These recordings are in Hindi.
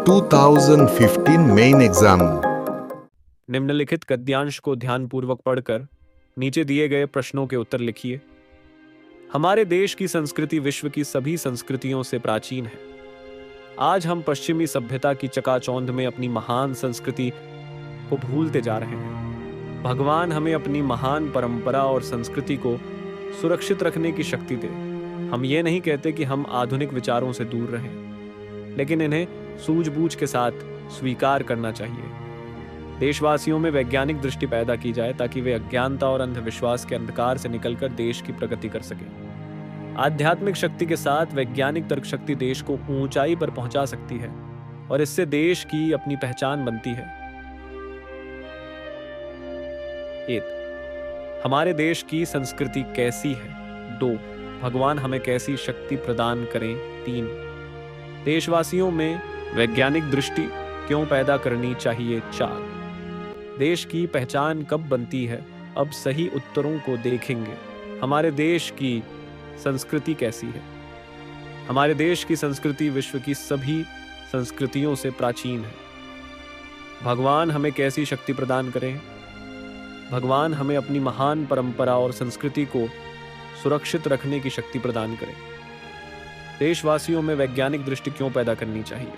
2015 मेन एग्जाम। निम्नलिखित गद्यांश को ध्यानपूर्वक पढ़कर नीचे दिए गए प्रश्नों के उत्तर लिखिए। हमारे देश की संस्कृति विश्व की सभी संस्कृतियों से प्राचीन है। आज हम पश्चिमी सभ्यता की चकाचौंध में अपनी महान संस्कृति को भूलते जा रहे हैं। भगवान हमें अपनी महान परंपरा और संस्कृति को सुरक्षित रखने की शक्ति दे। हम ये नहीं कहते कि हम आधुनिक विचारों से दूर रहें, लेकिन इन्हें सूझबूझ के साथ स्वीकार करना चाहिए। देशवासियों में वैज्ञानिक दृष्टि पैदा की जाए ताकि वे अज्ञानता और अंधविश्वास के अंधकार से निकलकर देश की प्रगति कर सकें। आध्यात्मिक शक्ति के साथ वैज्ञानिक तर्क शक्ति देश को ऊंचाई पर पहुंचा सकती है और इससे देश की अपनी पहचान बनती है। 1. हमारे देश की संस्कृति कैसी है? 2. भगवान हमें कैसी शक्ति प्रदान करें? 3. देशवासियों में वैज्ञानिक दृष्टि क्यों पैदा करनी चाहिए? 4. देश की पहचान कब बनती है? अब सही उत्तरों को देखेंगे। हमारे देश की संस्कृति कैसी है? हमारे देश की संस्कृति विश्व की सभी संस्कृतियों से प्राचीन है। भगवान हमें कैसी शक्ति प्रदान करें? भगवान हमें अपनी महान परंपरा और संस्कृति को सुरक्षित रखने की शक्ति प्रदान करें। देशवासियों में वैज्ञानिक दृष्टि क्यों पैदा करनी चाहिए?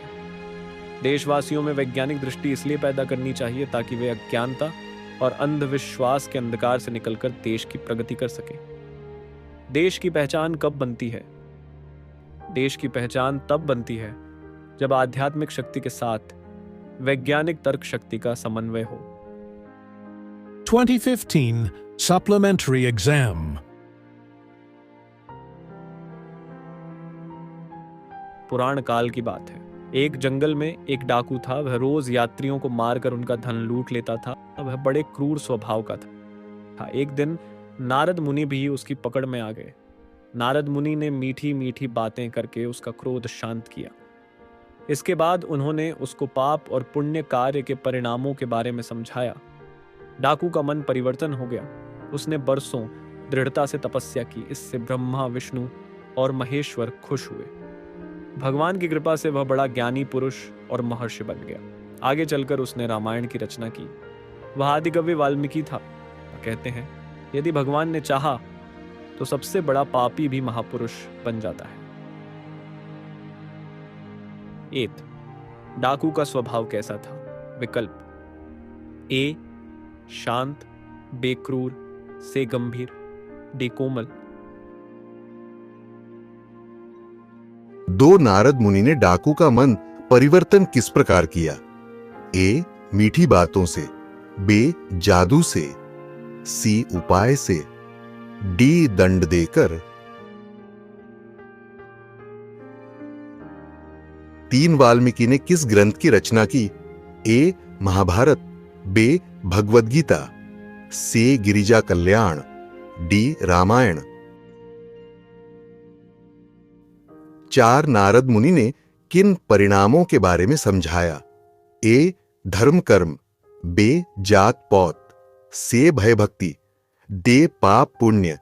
देशवासियों में वैज्ञानिक दृष्टि इसलिए पैदा करनी चाहिए ताकि वे अज्ञानता और अंधविश्वास के अंधकार से निकलकर देश की प्रगति कर सकें। देश की पहचान कब बनती है? देश की पहचान तब बनती है जब आध्यात्मिक शक्ति के साथ वैज्ञानिक तर्क शक्ति का समन्वय हो। 2015 Supplementary Exam. पुराण काल की बात है। एक जंगल में एक डाकू था। वह रोज यात्रियों को मारकर उनका धन लूट लेता था। वह बड़े क्रूर स्वभाव का था। एक दिन नारद मुनि भी उसकी पकड़ में आ गए। नारद मुनि ने मीठी मीठी बातें करके उसका क्रोध शांत किया। इसके बाद उन्होंने उसको पाप और पुण्य कार्य के परिणामों के बारे में समझाया। डाकू का मन परिवर्तन हो गया। उसने बरसों दृढ़ता से तपस्या की। इससे ब्रह्मा, विष्णु और महेश्वर खुश हुए। भगवान की कृपा से वह बड़ा ज्ञानी पुरुष और महर्षि बन गया। आगे चलकर उसने रामायण की रचना की। वह आदिकवि वाल्मीकि था। कहते हैं यदि भगवान ने चाहा तो सबसे बड़ा पापी भी महापुरुष बन जाता है। 8. डाकू का स्वभाव कैसा था? विकल्प ए शांत, बी क्रूर, सी गंभीर, डी कोमल। 2. नारद मुनि ने डाकू का मन परिवर्तन किस प्रकार किया? ए मीठी बातों से, बी जादू से, सी उपाय से, डी दंड देकर। 3. वाल्मीकि ने किस ग्रंथ की रचना की? ए महाभारत, बी भगवद गीता, सी गिरिजा कल्याण, डी रामायण। 4. नारद मुनि ने किन परिणामों के बारे में समझाया? ए धर्म कर्म, बे जात पौत, से भय भक्ति, डे पाप पुण्य,